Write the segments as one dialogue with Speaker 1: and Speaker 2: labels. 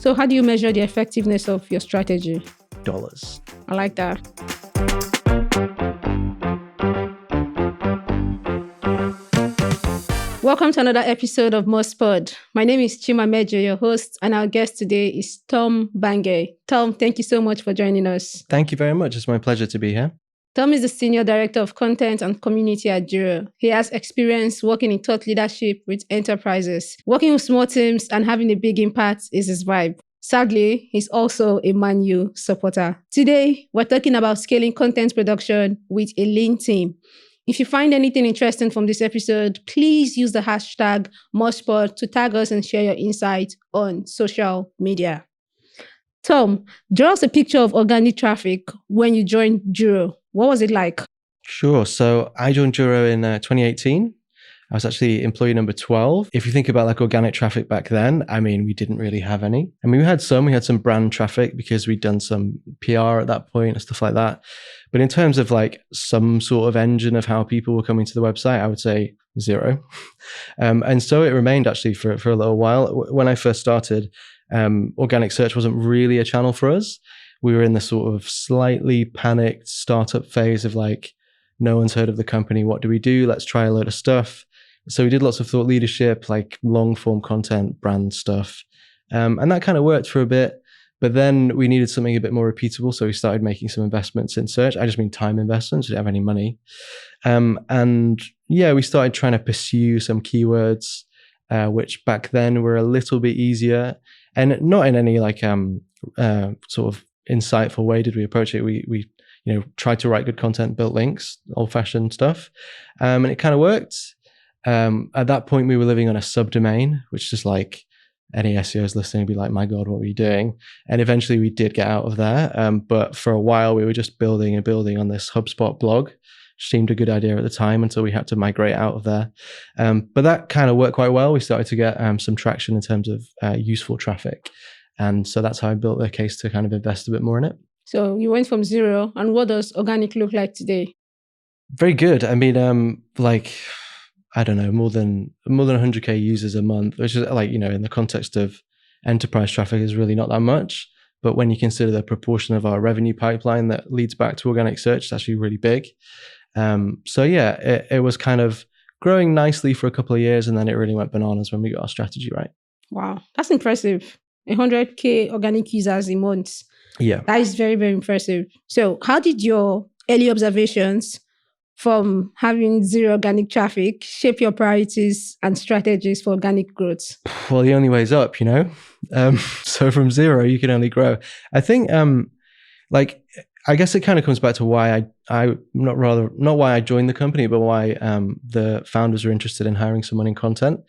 Speaker 1: So how do you measure the effectiveness of your strategy?
Speaker 2: Dollars.
Speaker 1: I like that. Welcome to another episode of MozPod. My name is Chimamejo, your host, and our guest today is Tom Bangay. Tom, thank you so much for joining us.
Speaker 2: Thank you very much. It's my pleasure to be here.
Speaker 1: Tom is the Senior Director of Content and Community at Juro. He has experience working in thought leadership with enterprises. Working with small teams and having a big impact is his vibe. Sadly, he's also a Man U supporter. Today, we're talking about scaling content production with a lean team. If you find anything interesting from this episode, please use the hashtag MozPod to tag us and share your insight on social media. Tom, draw us a picture of organic traffic when you joined Juro. What was it like?
Speaker 2: Sure. So I joined Juro in 2018. I was actually employee number 12. If you think about like organic traffic back then, I mean, we didn't really have any. I mean, we had some brand traffic because we'd done some PR at that point and stuff like that. But in terms of like some sort of engine of how people were coming to the website, I would say zero. And so it remained actually for a little while. When I first started, organic search wasn't really a channel for us. We were in the sort of slightly panicked startup phase of like, no one's heard of the company. What do we do? Let's try a load of stuff. So we did lots of thought leadership, like long form content, brand stuff. And that kind of worked for a bit. But then we needed something a bit more repeatable. So we started making some investments in search. I just mean time investments. We didn't have any money. And yeah, we started trying to pursue some keywords, which back then were a little bit easier. And not in any like sort of insightful way did we approach it. We tried to write good content, built links, old-fashioned stuff. And it kind of worked. At that point, we were living on a subdomain, which is like any SEOs listening would be like, my God, what were you doing? And eventually we did get out of there. But for a while, we were just building on this HubSpot blog, which seemed a good idea at the time until we had to migrate out of there. But that kind of worked quite well. We started to get some traction in terms of useful traffic. And so that's how I built the case to kind of invest a bit more in it.
Speaker 1: So you went from zero, and what does organic look like today?
Speaker 2: Very good. I mean, I don't know, more than 100K users a month, which is like, in the context of enterprise traffic is really not that much. But when you consider the proportion of our revenue pipeline that leads back to organic search, it's actually really big. So yeah, it was kind of growing nicely for a couple of years, and then it really went bananas when we got our strategy right.
Speaker 1: Wow, that's impressive. 100K organic users a month.
Speaker 2: Yeah.
Speaker 1: That is very, very impressive. So how did your early observations from having zero organic traffic shape your priorities and strategies for organic growth?
Speaker 2: Well, the only way's up, so from zero, you can only grow. I think, I guess it kind of comes back to why not why I joined the company, but why the founders are interested in hiring someone in content.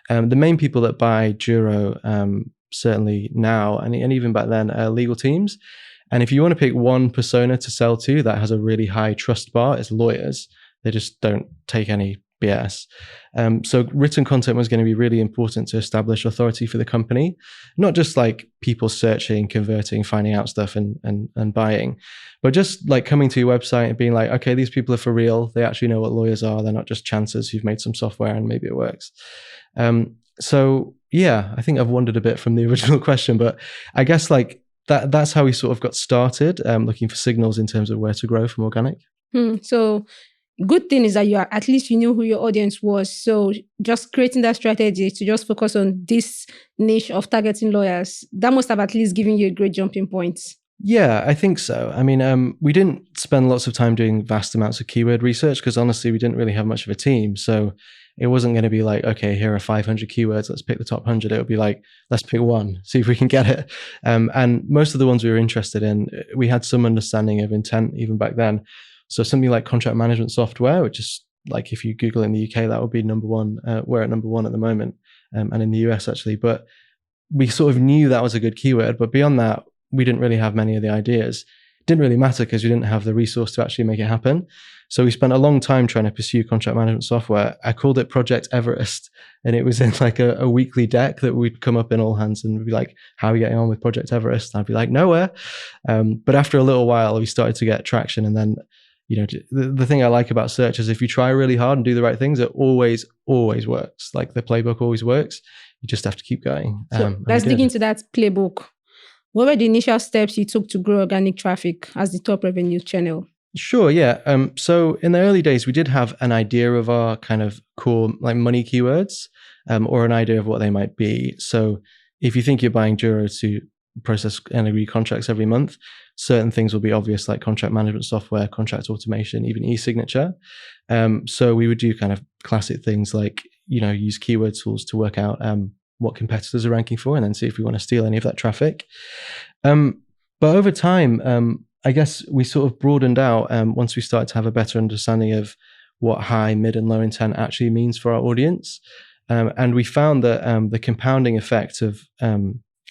Speaker 2: The main people that buy Juro, certainly now, and even back then, legal teams. And if you want to pick one persona to sell to that has a really high trust bar, it's lawyers. They just don't take any BS. So written content was going to be really important to establish authority for the company, not just like people searching, converting, finding out stuff and buying, but just like coming to your website and being like, okay, these people are for real. They actually know what lawyers are. They're not just chances who've made some software and maybe it works. So yeah, I think I've wandered a bit from the original question, but I guess like that's how we sort of got started, looking for signals in terms of where to grow from organic.
Speaker 1: So good thing is that at least you knew who your audience was. So just creating that strategy to just focus on this niche of targeting lawyers, that must have at least given you a great jumping point.
Speaker 2: Yeah, I think so. I mean, we didn't spend lots of time doing vast amounts of keyword research because honestly, we didn't really have much of a team. So it wasn't going to be like, okay, here are 500 keywords, let's pick the top 100. It would be like, let's pick one, see if we can get it. And most of the ones we were interested in, we had some understanding of intent even back then. So something like contract management software, which is like if you Google in the UK, that would be number one. We're at number one at the moment, and in the US actually. But we sort of knew that was a good keyword. But beyond that, we didn't really have many of the ideas. It didn't really matter because we didn't have the resource to actually make it happen. So we spent a long time trying to pursue contract management software. I called it Project Everest, and it was in like a weekly deck that we'd come up in all hands and be like, how are we getting on with Project Everest? And I'd be like, nowhere. But after a little while, we started to get traction. And then, the thing I like about search is if you try really hard and do the right things, it always works. Like the playbook always works. you just have to keep going.
Speaker 1: So
Speaker 2: And
Speaker 1: let's
Speaker 2: we
Speaker 1: dig
Speaker 2: did.
Speaker 1: into that playbook. What were the initial steps you took to grow organic traffic as the top revenue channel?
Speaker 2: Sure, yeah. So in the early days, we did have an idea of our kind of core like money keywords, or an idea of what they might be. So if you think you're buying Juro to process and agree contracts every month, certain things will be obvious, like contract management software, contract automation, even e-signature. So we would do kind of classic things like, use keyword tools to work out what competitors are ranking for, and then see if we want to steal any of that traffic. But over time, I guess we sort of broadened out once we started to have a better understanding of what high, mid, and low intent actually means for our audience. And we found that the compounding effect of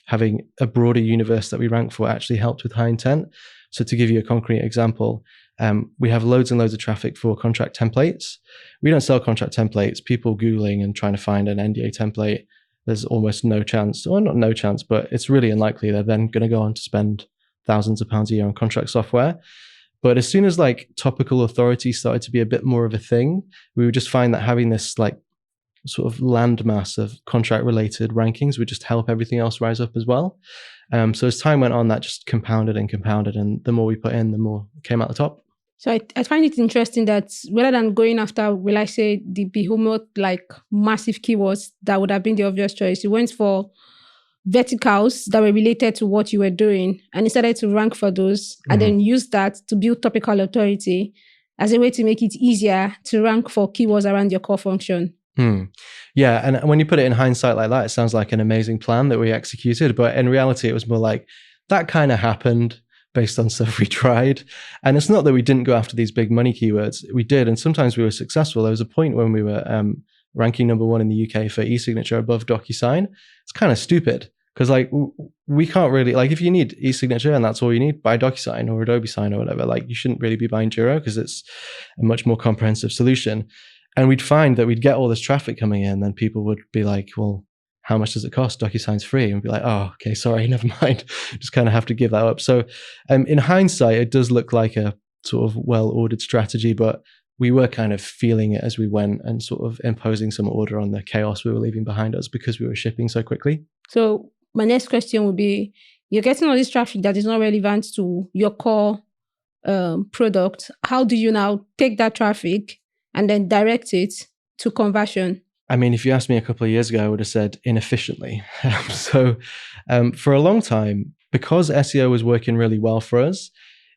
Speaker 2: having a broader universe that we rank for actually helped with high intent. So to give you a concrete example, we have loads and loads of traffic for contract templates. We don't sell contract templates. People Googling and trying to find an NDA template, there's almost no chance, or not no chance, but it's really unlikely they're then going to go on to spend thousands of pounds a year on contract software. But as soon as like topical authority started to be a bit more of a thing, we would just find that having this like sort of landmass of contract related rankings would just help everything else rise up as well. So as time went on, that just compounded, and the more we put in, the more came out the top.
Speaker 1: So I find it interesting that rather than going after, will I say, the behemoth, like massive keywords that would have been the obvious choice, you went for verticals that were related to what you were doing and decided to rank for those and then use that to build topical authority as a way to make it easier to rank for keywords around your core function.
Speaker 2: Yeah, and when you put it in hindsight like that, it sounds like an amazing plan that we executed. But in reality, it was more like that kind of happened based on stuff we tried. And it's not that we didn't go after these big money keywords. We did, and sometimes we were successful. There was a point when we were ranking number 1 in the UK for e-signature above DocuSign. It's kind of stupid because like we can't really, like if you need e-signature and that's all you need, buy DocuSign or Adobe Sign or whatever. Like you shouldn't really be buying Juro because it's a much more comprehensive solution. And we'd find that we'd get all this traffic coming in, then people would be like, well, how much does it cost? DocuSign's free. And be like, oh, okay, sorry, never mind. Just kind of have to give that up. So in hindsight, it does look like a sort of well-ordered strategy, but we were kind of feeling it as we went and sort of imposing some order on the chaos we were leaving behind us because we were shipping so quickly.
Speaker 1: So my next question would be, you're getting all this traffic that is not relevant to your core product. How do you now take that traffic and then direct it to conversion?
Speaker 2: I mean, if you asked me a couple of years ago, I would have said inefficiently. So for a long time, because SEO was working really well for us,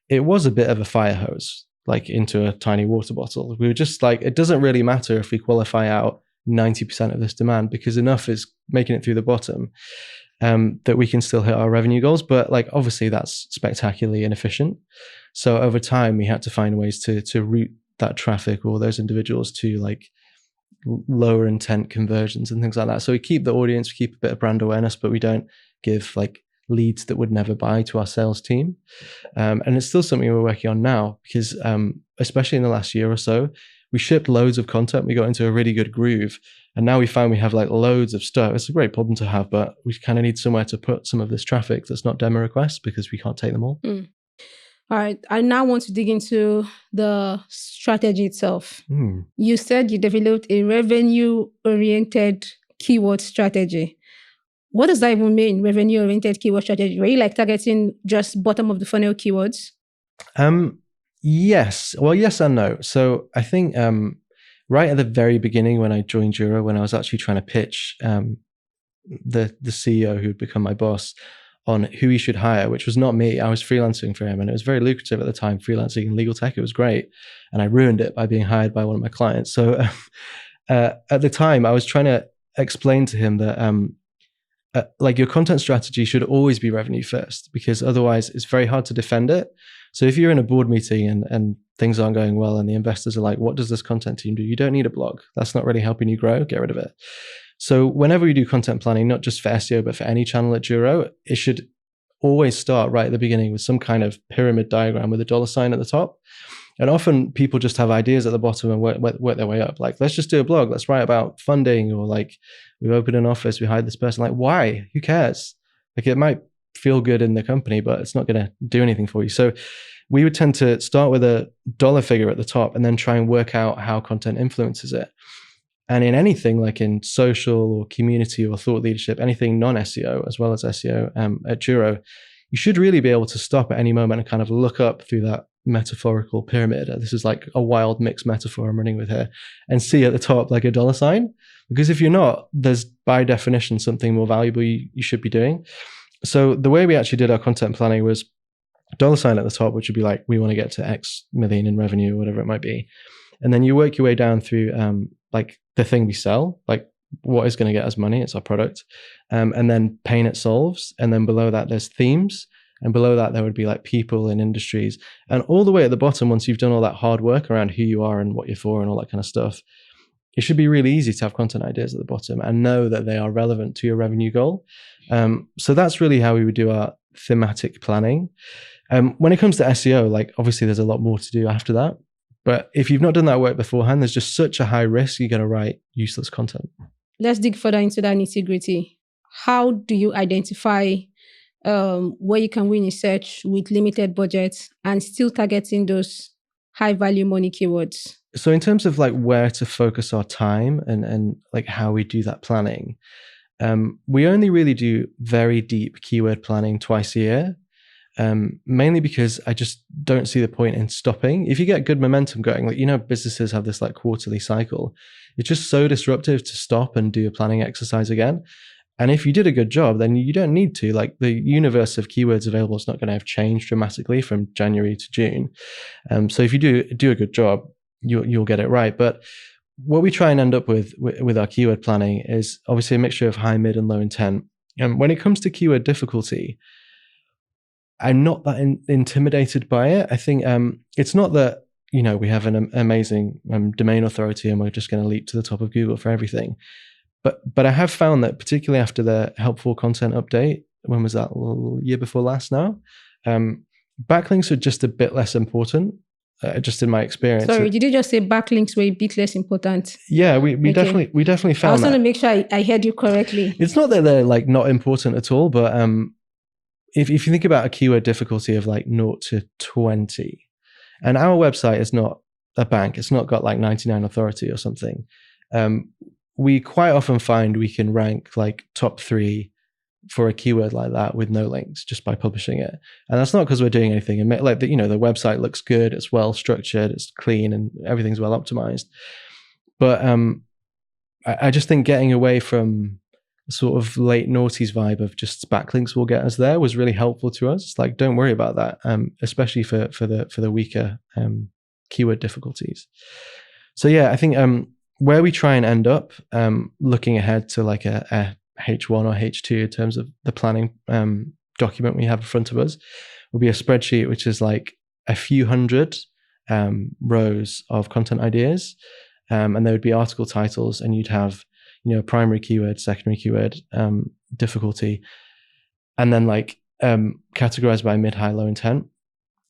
Speaker 2: it was a bit of a fire hose, like into a tiny water bottle. We were just like, it doesn't really matter if we qualify out 90% of this demand because enough is making it through the bottom that we can still hit our revenue goals. But like, obviously that's spectacularly inefficient. So over time, we had to find ways to route that traffic or those individuals to like lower intent conversions and things like that. So we keep the audience, we keep a bit of brand awareness, but we don't give like leads that would never buy to our sales team. And it's still something we're working on now because especially in the last year or so, we shipped loads of content. We got into a really good groove. And now we found we have like loads of stuff. It's a great problem to have, but we kind of need somewhere to put some of this traffic that's not demo requests because we can't take them all.
Speaker 1: All right. I now want to dig into the strategy itself. You said you developed a revenue-oriented keyword strategy. What does that even mean, revenue-oriented keyword strategy? Were you like targeting just bottom of the funnel keywords?
Speaker 2: Yes. Well, yes and no. So I think right at the very beginning when I joined Juro, when I was actually trying to pitch the CEO who'd become my boss on who he should hire, which was not me. I was freelancing for him and it was very lucrative at the time, freelancing in legal tech. It was great. And I ruined it by being hired by one of my clients. So at the time, I was trying to explain to him that like your content strategy should always be revenue first because otherwise it's very hard to defend it. So if you're in a board meeting and things aren't going well and the investors are like, what does this content team do? You don't need a blog. That's not really helping you grow. Get rid of it. So whenever we do content planning, not just for SEO, but for any channel at Juro, it should always start right at the beginning with some kind of pyramid diagram with a $sign at the top. And often people just have ideas at the bottom and work their way up. Like, let's just do a blog. Let's write about funding, or like, we've opened an office, we hired this person. Like, why? Who cares? Like, it might feel good in the company, but it's not going to do anything for you. So we would tend to start with a dollar figure at the top and then try and work out how content influences it. And in anything like in social or community or thought leadership, anything non-SEO as well as SEO at Juro, you should really be able to stop at any moment and kind of look up through that metaphorical pyramid. This is like a wild mixed metaphor I'm running with here, and see at the top like a dollar sign. Because if you're not, there's by definition something more valuable you should be doing. So the way we actually did our content planning was dollar sign at the top, which would be like, we want to get to X million in revenue or whatever it might be. And then you work your way down through like the thing we sell, like what is going to get us money, it's our product. And then pain it solves. And then below that, there's themes. And below that, there would be like people and industries. And all the way at the bottom, once you've done all that hard work around who you are and what you're for and all that kind of stuff, it should be really easy to have content ideas at the bottom and know that they are relevant to your revenue goal. So that's really how we would do our thematic planning. When it comes to SEO, like obviously there's a lot more to do after that. But if you've not done that work beforehand, there's just such a high risk you're going to write useless content.
Speaker 1: Let's dig further into that nitty-gritty. How do you identify where you can win in search with limited budgets and still targeting those high-value money keywords?
Speaker 2: So in terms of like where to focus our time and like how we do that planning, we only really do very deep keyword planning twice a year. Mainly because I just don't see the point in stopping. If you get good momentum going, like, businesses have this like quarterly cycle. It's just so disruptive to stop and do a planning exercise again. And if you did a good job, then you don't need to. Like the universe of keywords available is not going to have changed dramatically from January to June. So if you do a good job, you'll get it right. But what we try and end up with our keyword planning is obviously a mixture of high, mid, and low intent. And when it comes to keyword difficulty, I'm not that intimidated by it. I think it's not that, we have an amazing domain authority and we're just going to leap to the top of Google for everything. But I have found that particularly after the helpful content update, when was that? Year before last now? Backlinks are just a bit less important, just in my experience.
Speaker 1: Sorry, did you just say backlinks were a bit less important?
Speaker 2: Yeah, we definitely found that.
Speaker 1: I was trying to make sure I heard you correctly.
Speaker 2: It's not that they're like not important at all, but if you think about a keyword difficulty of like 0 to 20, and our website is not a bank, it's not got like 99 authority or something. We quite often find we can rank like top 3 for a keyword like that with no links just by publishing it. And that's not because we're doing anything. Like the website looks good, it's well structured, it's clean, and everything's well optimized. But I just think getting away from sort of late noughties vibe of just backlinks will get us there was really helpful to us. It's like, don't worry about that, especially for the weaker keyword difficulties. So yeah, I think where we try and end up looking ahead to like a H1 or H2 in terms of the planning document we have in front of us will be a spreadsheet which is like a few hundred rows of content ideas, and there would be article titles, and you'd have primary keyword, secondary keyword difficulty, and then like categorized by mid, high, low intent.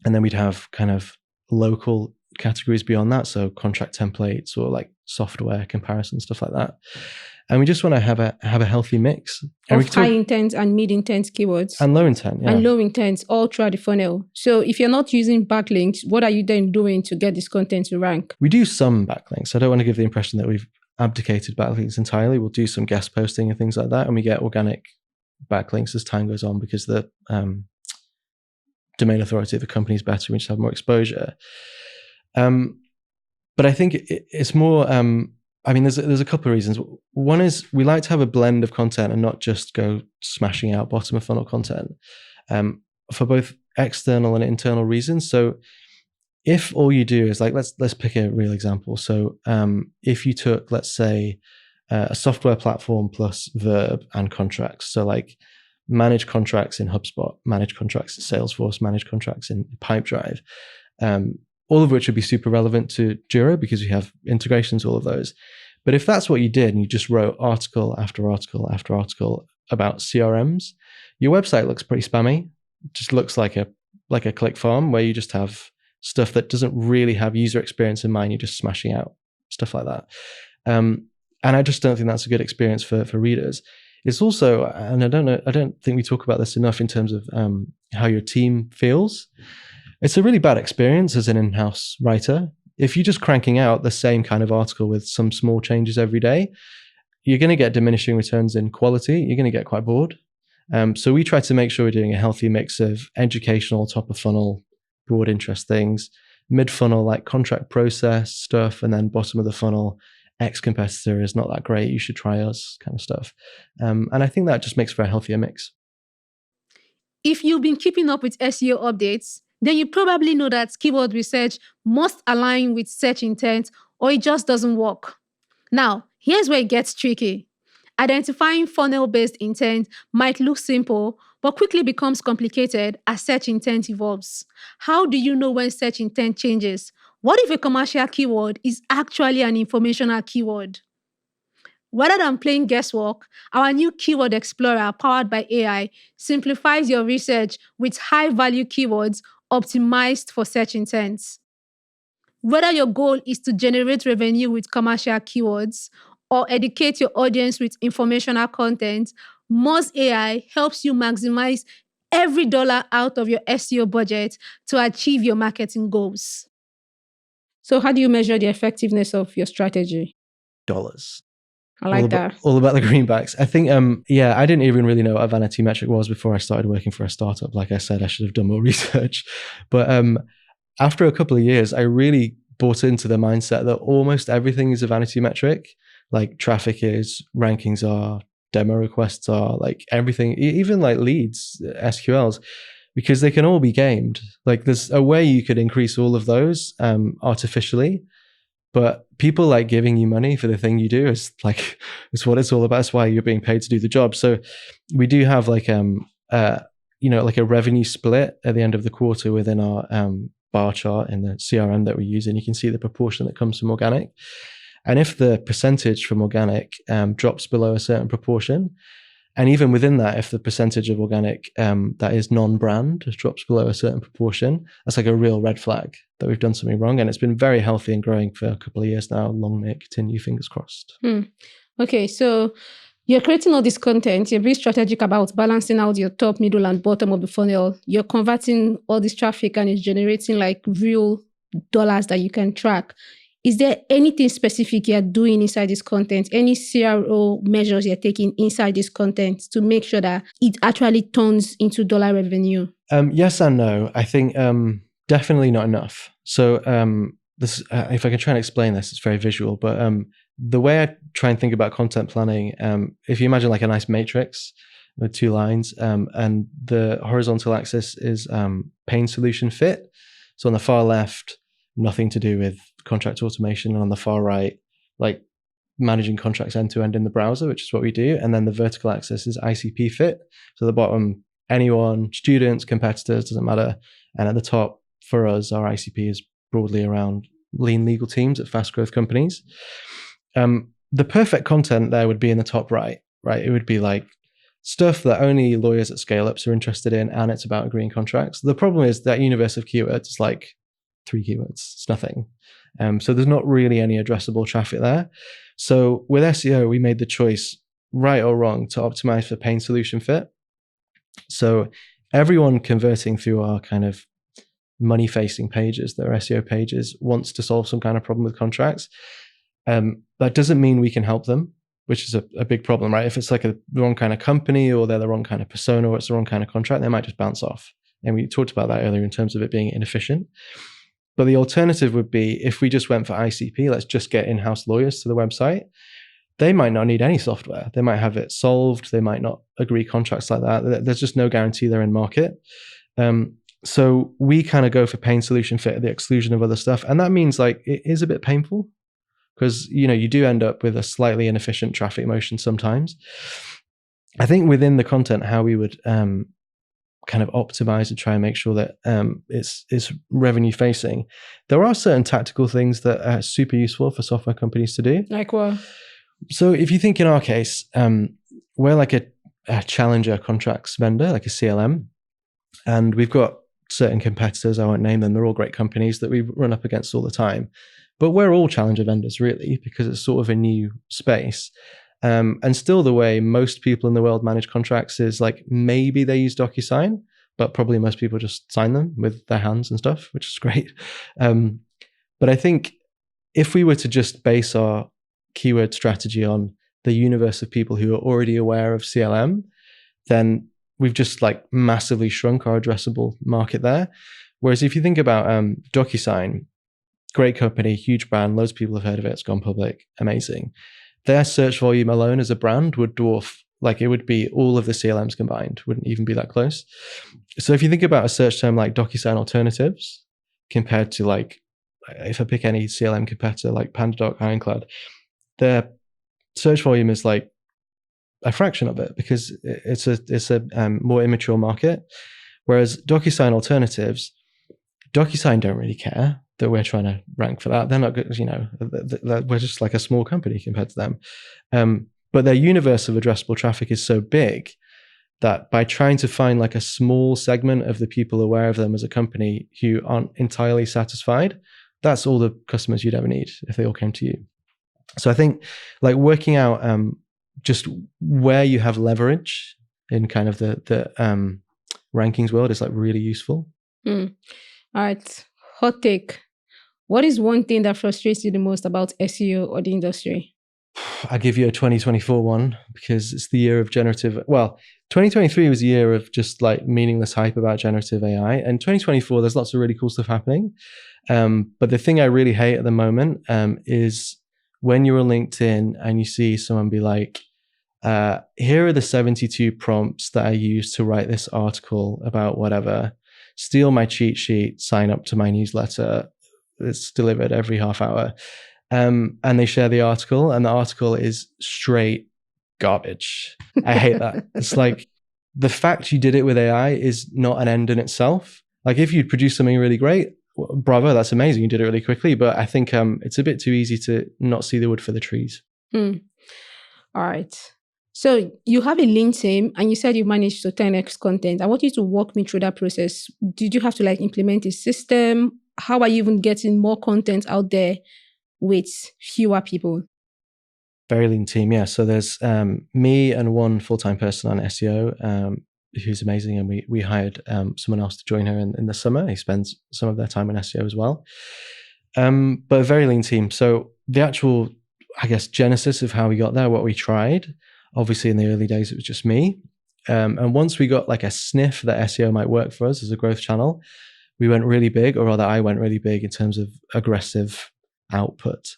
Speaker 2: And then we'd have kind of local categories beyond that, so contract templates or like software comparison, stuff like that. And we just want to have a healthy mix
Speaker 1: of high intent and mid intent keywords
Speaker 2: and low intent, yeah.
Speaker 1: And low intent all throughout the funnel. So if you're not using backlinks, what are you then doing to get this content to rank? We
Speaker 2: do some backlinks. I don't want to give the impression that we've abdicated backlinks entirely. We'll do some guest posting and things like that, and we get organic backlinks as time goes on because the domain authority of the company is better. We just have more exposure. But I think it's more. There's a couple of reasons. One is we like to have a blend of content and not just go smashing out bottom of funnel content for both external and internal reasons. So if all you do is like, let's pick a real example. So if you took, let's say, a software platform plus verb and contracts. So like manage contracts in HubSpot, manage contracts in Salesforce, manage contracts in Pipedrive, all of which would be super relevant to Juro because we have integrations, all of those. But if that's what you did and you just wrote article after article after article about CRMs, your website looks pretty spammy. It just looks like a click farm where you just have stuff that doesn't really have user experience in mind. You're just smashing out stuff like that. And I just don't think that's a good experience for readers. It's also, and I don't think we talk about this enough in terms of how your team feels. It's a really bad experience as an in-house writer If you're just cranking out the same kind of article with some small changes every day, you're going to get diminishing returns in quality. You're going to get quite bored. So we try to make sure we're doing a healthy mix of educational, top of funnel, broad interest things, mid funnel, like contract process stuff, and then bottom of the funnel, X competitor is not that great, you should try us kind of stuff. And I think that just makes for a healthier mix.
Speaker 1: If you've been keeping up with SEO updates, then you probably know that keyword research must align with search intent or it just doesn't work. Now, here's where it gets tricky. Identifying funnel-based intent might look simple, but quickly becomes complicated as search intent evolves. How do you know when search intent changes? What if a commercial keyword is actually an informational keyword? Rather than playing guesswork, our new Keyword Explorer powered by AI simplifies your research with high-value keywords optimized for search intents. Whether your goal is to generate revenue with commercial keywords or educate your audience with informational content, Moz AI helps you maximize every dollar out of your SEO budget to achieve your marketing goals. So how do you measure the effectiveness of your strategy?
Speaker 2: Dollars.
Speaker 1: I like that.
Speaker 2: All about the greenbacks. I think, I didn't even really know what a vanity metric was before I started working for a startup. Like I said, I should have done more research. But after a couple of years, I really bought into the mindset that almost everything is a vanity metric. Like traffic is, rankings are, demo requests are, like everything, even like leads, SQLs, because they can all be gamed. Like there's a way you could increase all of those artificially. But people like giving you money for the thing you do is like, it's what it's all about. It's why you're being paid to do the job. So we do have like, like a revenue split at the end of the quarter within our bar chart in the CRM that we use. And you can see the proportion that comes from organic. And if the percentage from organic drops below a certain proportion, and even within that, if the percentage of organic that is non-brand drops below a certain proportion, that's like a real red flag that we've done something wrong. And it's been very healthy and growing for a couple of years now. Long may it continue, fingers crossed.
Speaker 1: Okay, so you're creating all this content. You're being strategic about balancing out your top, middle, and bottom of the funnel. You're converting all this traffic and it's generating like real dollars that you can track. Is there anything specific you're doing inside this content? Any CRO measures you're taking inside this content to make sure that it actually turns into dollar revenue?
Speaker 2: Yes and no. I think definitely not enough. So this, if I can try and explain this, it's very visual. But the way I try and think about content planning, if you imagine like a nice matrix with two lines, and the horizontal axis is pain solution fit. So on the far left, nothing to do with contract automation, and on the far right, like managing contracts end to end in the browser, which is what we do. And then the vertical axis is ICP fit. So the bottom, anyone, students, competitors, doesn't matter. And at the top, for us, our ICP is broadly around lean legal teams at fast growth companies. The perfect content there would be in the top right? It would be like stuff that only lawyers at scale-ups are interested in, and it's about agreeing contracts. The problem is that universe of keywords is like 3 keywords. It's nothing. So there's not really any addressable traffic there. So with SEO, we made the choice, right or wrong, to optimize for pain solution fit. So everyone converting through our kind of money-facing pages, their SEO pages, wants to solve some kind of problem with contracts. That doesn't mean we can help them, which is a big problem, right? If it's like the wrong kind of company, or they're the wrong kind of persona, or it's the wrong kind of contract, they might just bounce off. And we talked about that earlier in terms of it being inefficient. But the alternative would be, if we just went for ICP, let's just get in-house lawyers to the website. They might not need any software. They might have it solved. They might not agree contracts like that. There's just no guarantee they're in market. So we kind of go for pain solution fit at the exclusion of other stuff. And that means like it is a bit painful, because you do end up with a slightly inefficient traffic motion sometimes. I think within the content, how we would kind of optimize and try and make sure that it's revenue facing. There are certain tactical things that are super useful for software companies to do.
Speaker 1: Like what?
Speaker 2: So if you think in our case, we're like a challenger contracts vendor, like a CLM, and we've got certain competitors, I won't name them, they're all great companies that we run up against all the time. But we're all challenger vendors really, because it's sort of a new space. And still the way most people in the world manage contracts is like, maybe they use DocuSign, but probably most people just sign them with their hands and stuff, which is great. But I think if we were to just base our keyword strategy on the universe of people who are already aware of CLM, then we've just like massively shrunk our addressable market there. Whereas if you think about DocuSign, great company, huge brand, loads of people have heard of it, it's gone public, amazing. Their search volume alone as a brand would dwarf, like it would be all of the CLMs combined, wouldn't even be that close. So if you think about a search term like DocuSign alternatives compared to like, if I pick any CLM competitor like PandaDoc, Ironclad, their search volume is like a fraction of it because it's a more immature market. Whereas DocuSign alternatives, DocuSign don't really care that we're trying to rank for that. They're not good, we're just like a small company compared to them. But their universe of addressable traffic is so big that by trying to find like a small segment of the people aware of them as a company who aren't entirely satisfied, that's all the customers you'd ever need if they all came to you. So I think like working out just where you have leverage in kind of the rankings world is like really useful.
Speaker 1: All right. Hot take. What is one thing that frustrates you the most about SEO or the industry?
Speaker 2: I'll give you a 2024 one because it's the year of generative. Well, 2023 was a year of just like meaningless hype about generative AI. And 2024, there's lots of really cool stuff happening. But the thing I really hate at the moment is when you're on LinkedIn and you see someone be like, here are the 72 prompts that I used to write this article about whatever. Steal my cheat sheet, sign up to my newsletter. It's delivered every half hour. And they share the article, and the article is straight garbage. I hate that. It's like the fact you did it with AI is not an end in itself. Like if you'd produce something really great, bravo, that's amazing. You did it really quickly. But I think it's a bit too easy to not see the wood for the trees.
Speaker 1: All right. So you have a lean team and you said you managed to 10x content. I want you to walk me through that process. Did you have to like implement a system? How are you even getting more content out there with fewer people?
Speaker 2: Very lean team, yeah. So there's me and one full-time person on SEO who's amazing. And we hired someone else to join her in the summer. He spends some of their time in SEO as well. But a very lean team. So the actual, I guess, genesis of how we got there, what we tried, obviously in the early days, it was just me. And once we got like a sniff that SEO might work for us as a growth channel, we went really big, or rather I went really big in terms of aggressive output.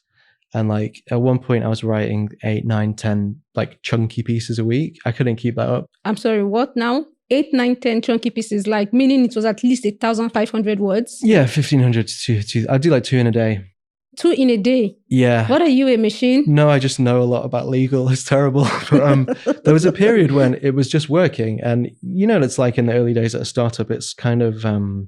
Speaker 2: And like at one point I was writing 8, 9, 10 like chunky pieces a week. I couldn't keep that up.
Speaker 1: I'm sorry, what now? 8, 9, 10 chunky pieces, like meaning it was at least 1,500 words?
Speaker 2: Yeah, 1,500 to I do like 2 in a day.
Speaker 1: 2 in a day?
Speaker 2: Yeah.
Speaker 1: What are you, a machine?
Speaker 2: No, I just know a lot about legal. It's terrible. But there was a period when it was just working. And you know, it's like in the early days at a startup, it's kind of...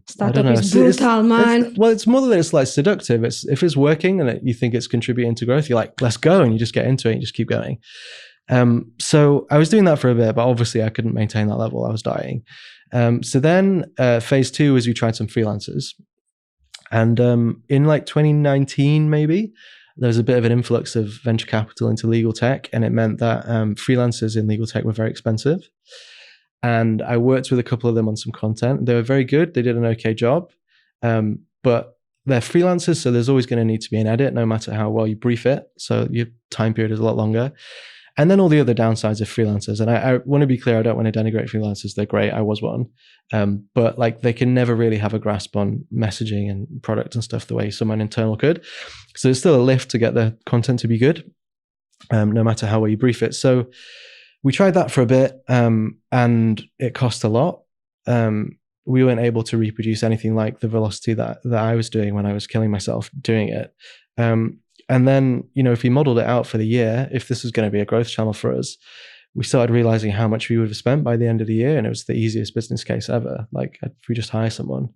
Speaker 1: startup is brutal, man.
Speaker 2: It's more than it's like seductive. If it's working and you think it's contributing to growth, you're like, let's go. And you just get into it and you just keep going. So I was doing that for a bit, but obviously I couldn't maintain that level. I was dying. So then phase 2 was we tried some freelancers. And in like 2019, maybe, there was a bit of an influx of venture capital into legal tech. And it meant that freelancers in legal tech were very expensive. And I worked with a couple of them on some content. They were very good. They did an okay job. But they're freelancers, so there's always going to need to be an edit, no matter how well you brief it. So your time period is a lot longer. And then all the other downsides of freelancers. And I want to be clear, I don't want to denigrate freelancers. They're great. I was one. But like they can never really have a grasp on messaging and product and stuff the way someone internal could. So it's still a lift to get the content to be good, no matter how well you brief it. So we tried that for a bit and it cost a lot. We weren't able to reproduce anything like the velocity that I was doing when I was killing myself doing it. And then, you know, if we modeled it out for the year, if this was going to be a growth channel for us, we started realizing how much we would have spent by the end of the year. And it was the easiest business case ever. Like if we just hire someone,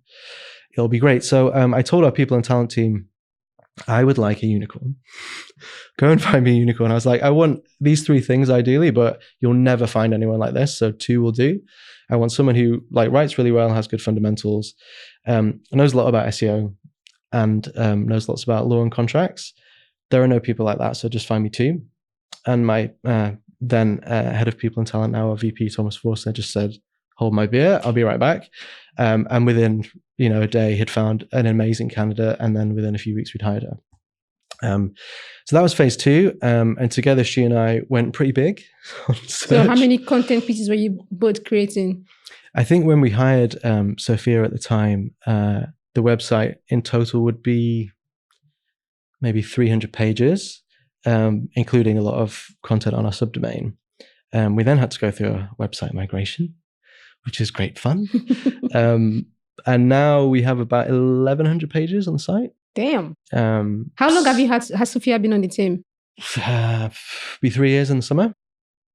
Speaker 2: it'll be great. So I told our people and talent team, I would like a unicorn. Go and find me a unicorn. I was like, I want these 3 things ideally, but you'll never find anyone like this. So 2 will do. I want someone who like writes really well, has good fundamentals, knows a lot about SEO and knows lots about law and contracts. There are no people like that, so just find me 2. And my then head of people and talent, now our VP, Thomas Forster, just said, hold my beer, I'll be right back. And within, a day, had found an amazing candidate. And then within a few weeks, we'd hired her. So that was phase 2. And together, she and I went pretty big on search.
Speaker 1: So how many content pieces were you both creating?
Speaker 2: I think when we hired Sophia at the time, the website in total would be maybe 300 pages, including a lot of content on our subdomain. We then had to go through a website migration, which is great fun. And now we have about 1,100 pages on the site.
Speaker 1: Damn. How long has Sophia been on the team?
Speaker 2: Be 3 years in the summer.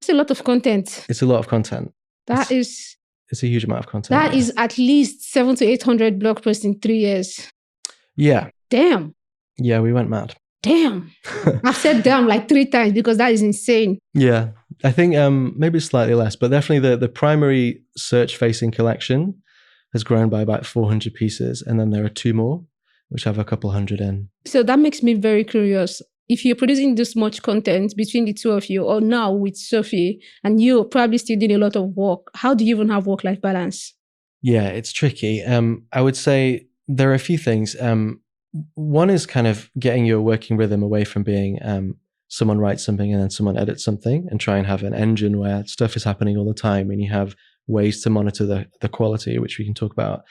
Speaker 1: It's a lot of content.
Speaker 2: It's a lot of content. It's a huge amount of content.
Speaker 1: That is at least 700 to 800 blog posts in 3 years.
Speaker 2: Yeah.
Speaker 1: Damn.
Speaker 2: Yeah, we went mad.
Speaker 1: Damn. I've said damn like 3 times because that is insane.
Speaker 2: Yeah. I think maybe slightly less, but definitely the primary search-facing collection has grown by about 400 pieces. And then there are 2 more, which have a couple hundred in. So
Speaker 1: that makes me very curious. If you're producing this much content between the two of you, or now with Sophie, and you're probably still doing a lot of work, how do you even have work-life balance?
Speaker 2: Yeah, it's tricky. I would say there are a few things. One is kind of getting your working rhythm away from being someone writes something and then someone edits something, and try and have an engine where stuff is happening all the time and you have ways to monitor the quality, which we can talk about.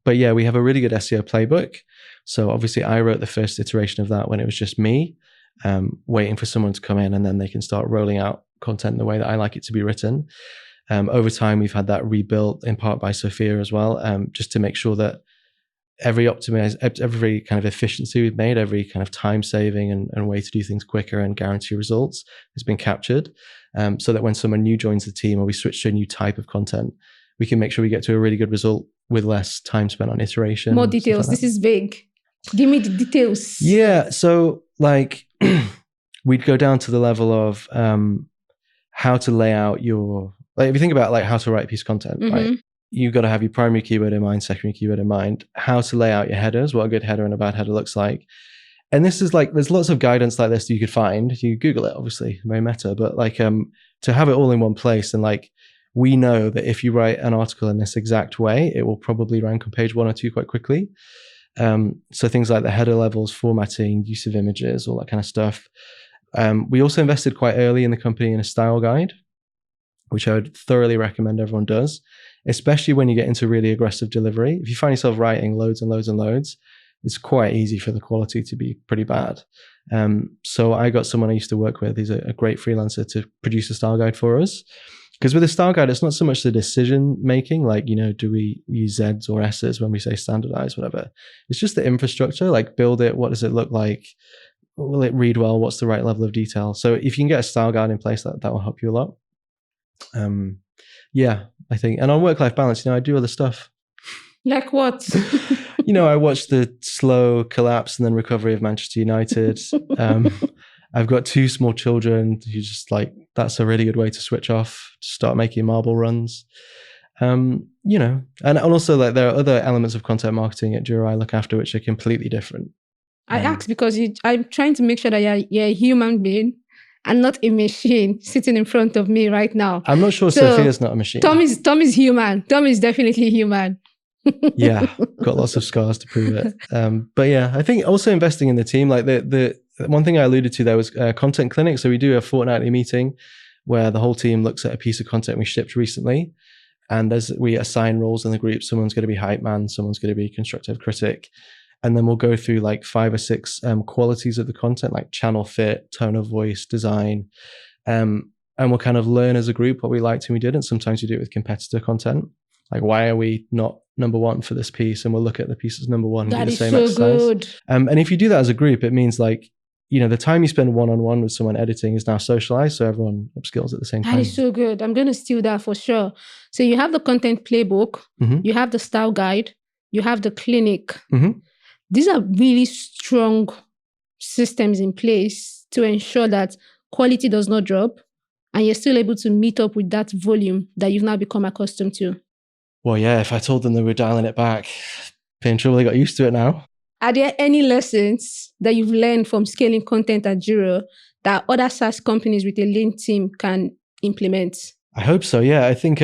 Speaker 2: But yeah, we have a really good SEO playbook. So obviously I wrote the first iteration of that when it was just me, waiting for someone to come in, and then they can start rolling out content the way that I like it to be written. Over time, we've had that rebuilt in part by Sophia as well, just to make sure that every kind of efficiency we've made, every kind of time saving and way to do things quicker and guarantee results has been captured, so that when someone new joins the team or we switch to a new type of content, we can make sure we get to a really good result with less time spent on iteration.
Speaker 1: More details. This is vague. Give me the details.
Speaker 2: Yeah. So like we'd go down to the level of how to lay out your, like if you think about like how to write a piece of content, right? You've got to have your primary keyword in mind, secondary keyword in mind, how to lay out your headers, what a good header and a bad header looks like. And this is like, there's lots of guidance like this that you could find. You Google it, obviously, very meta, but like to have it all in one place, and like, we know that if you write an article in this exact way, it will probably rank on page 1 or 2 quite quickly. So things like the header levels, formatting, use of images, all that kind of stuff. We also invested quite early in the company in a style guide, which I would thoroughly recommend everyone does, especially when you get into really aggressive delivery. If you find yourself writing loads and loads and loads, it's quite easy for the quality to be pretty bad. So I got someone I used to work with, he's a great freelancer, to produce a style guide for us. Because with a style guide, it's not so much the decision making, like, do we use Zs or Ss when we say standardize, whatever. It's just the infrastructure, like build it. What does it look like? Will it read well? What's the right level of detail? So if you can get a style guide in place, that will help you a lot. Yeah, I think. And on work-life balance, I do other stuff.
Speaker 1: Like what?
Speaker 2: I watched the slow collapse and then recovery of Manchester United. I've got 2 small children who just like, that's a really good way to switch off, to start making marble runs. And also like there are other elements of content marketing at Juro I look after, which are completely different.
Speaker 1: I ask because I'm trying to make sure that you're a human being and not a machine sitting in front of me right now.
Speaker 2: I'm not sure Sophia's not a machine.
Speaker 1: Tom is human. Tom is definitely human.
Speaker 2: Yeah, got lots of scars to prove it. But yeah, I think also investing in the team, like the one thing I alluded to there was content clinic. So we do a fortnightly meeting where the whole team looks at a piece of content we shipped recently. And we assign roles in the group. Someone's going to be hype man, someone's going to be constructive critic. And then we'll go through like 5 or 6 qualities of the content, like channel fit, tone of voice, design. And we'll kind of learn as a group what we liked and we didn't. Sometimes we do it with competitor content. Like, why are we not number 1 for this piece? And we'll look at the piece as number 1 and do the same exercise. That is so good. And if you do that as a group, it means like, the time you spend one-on-one with someone editing is now socialized, so everyone upskills at the same time.
Speaker 1: That is so good. I'm going to steal that for sure. So you have the content playbook, you have the style guide, you have the clinic. These are really strong systems in place to ensure that quality does not drop and you're still able to meet up with that volume that you've now become accustomed to.
Speaker 2: Well, yeah, if I told them they were dialing it back, be in trouble. They got used to it now.
Speaker 1: Are there any lessons that you've learned from scaling content at Juro that other SaaS companies with a lean team can implement?
Speaker 2: I hope so, yeah. I think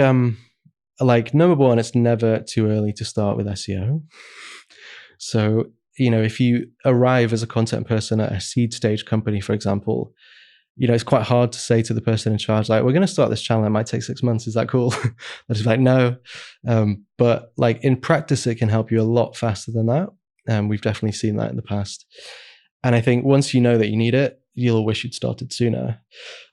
Speaker 2: like, number one, it's never too early to start with SEO. So, if you arrive as a content person at a seed stage company, for example, it's quite hard to say to the person in charge, like, we're going to start this channel. It might take 6 months. Is that cool? They're just like, no. But like in practice, it can help you a lot faster than that. We've definitely seen that in the past. And I think once you know that you need it, you'll wish you'd started sooner.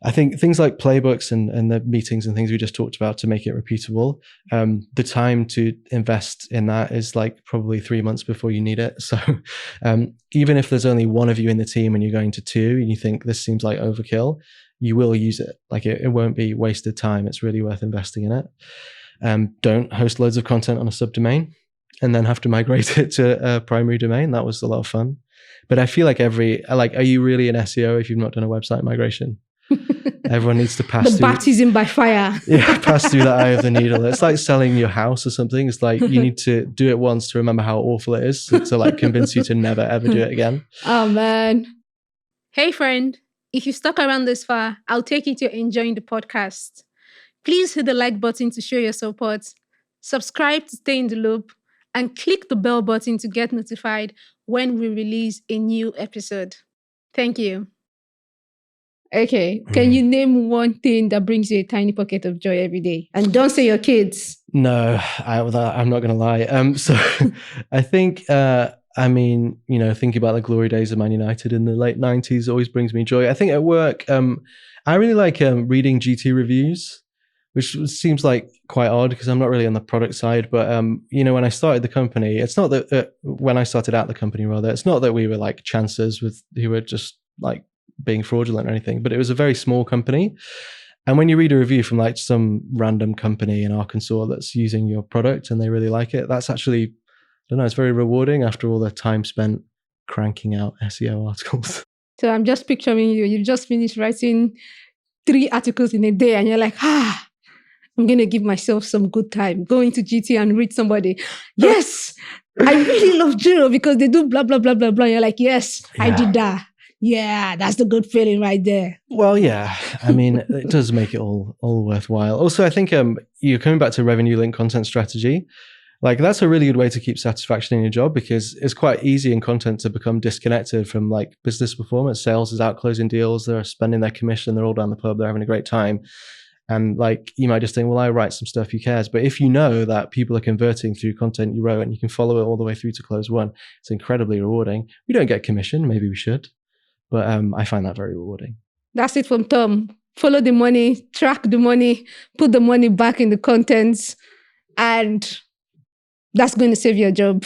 Speaker 2: I think things like playbooks and the meetings and things we just talked about to make it repeatable, the time to invest in that is like probably 3 months before you need it. So even if there's only one of you in the team and you're going to two and you think this seems like overkill, you will use it. Like it won't be wasted time. It's really worth investing in it. Don't host loads of content on a subdomain and then have to migrate it to a primary domain. That was a lot of fun. But I feel like are you really an SEO if you've not done a website migration? Everyone needs to pass
Speaker 1: the
Speaker 2: through.
Speaker 1: baptism by fire.
Speaker 2: Yeah, pass through the eye of the needle. It's like selling your house or something. It's like you need to do it once to remember how awful it is to like convince you to never ever do it again.
Speaker 1: Oh man. Hey friend, if you stuck around this far, I'll take it you're enjoying the podcast. Please hit the like button to show your support. Subscribe to stay in the loop and click the bell button to get notified when we release a new episode. Thank you. Okay, can you name one thing that brings you a tiny pocket of joy every day? And don't say your kids.
Speaker 2: No, I'm not going to lie. So I think, thinking about the glory days of Man United in the late 90s always brings me joy. I think at work, I really like reading GT reviews, which seems like quite odd because I'm not really on the product side. But, when I started the company, it's not that when I started out the company, rather, it's not that we were like chancers who were just like being fraudulent or anything, but it was a very small company. And when you read a review from like some random company in Arkansas that's using your product and they really like it, that's actually, I don't know, it's very rewarding after all the time spent cranking out SEO articles.
Speaker 1: So I'm just picturing you. You've just finished writing 3 articles in a day and you're like, I'm going to give myself some good time. Go into GT and read somebody. Yes, I really love Juro because they do blah, blah, blah, blah, blah. You're like, yes, yeah. I did that. Yeah, that's the good feeling right there.
Speaker 2: Well, yeah. I mean, it does make it all worthwhile. Also, I think you're coming back to revenue-linked content strategy. Like that's a really good way to keep satisfaction in your job because it's quite easy in content to become disconnected from like business performance. Sales is out closing deals. They're spending their commission. They're all down the pub. They're having a great time. And like, you might just think, well, I write some stuff, who cares? But if you know that people are converting through content you wrote and you can follow it all the way through to close one, it's incredibly rewarding. We don't get commission. Maybe we should. But I find that very rewarding.
Speaker 1: That's it from Tom. Follow the money, track the money, put the money back in the contents, and that's going to save your job.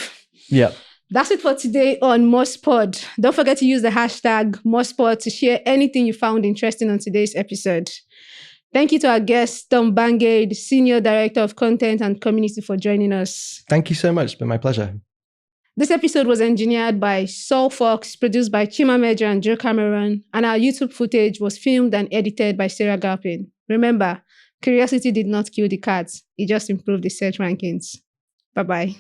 Speaker 2: Yeah.
Speaker 1: That's it for today on MozPod. Don't forget to use the hashtag MozPod to share anything you found interesting on today's episode. Thank you to our guest, Tom Bangay, the Senior Director of Content and Community, for joining us.
Speaker 2: Thank you so much. It's been my pleasure.
Speaker 1: This episode was engineered by Saul Fox, produced by Chima Major and Joe Cameron, and our YouTube footage was filmed and edited by Sarah Galpin. Remember, curiosity did not kill the cat. It just improved the search rankings. Bye-bye.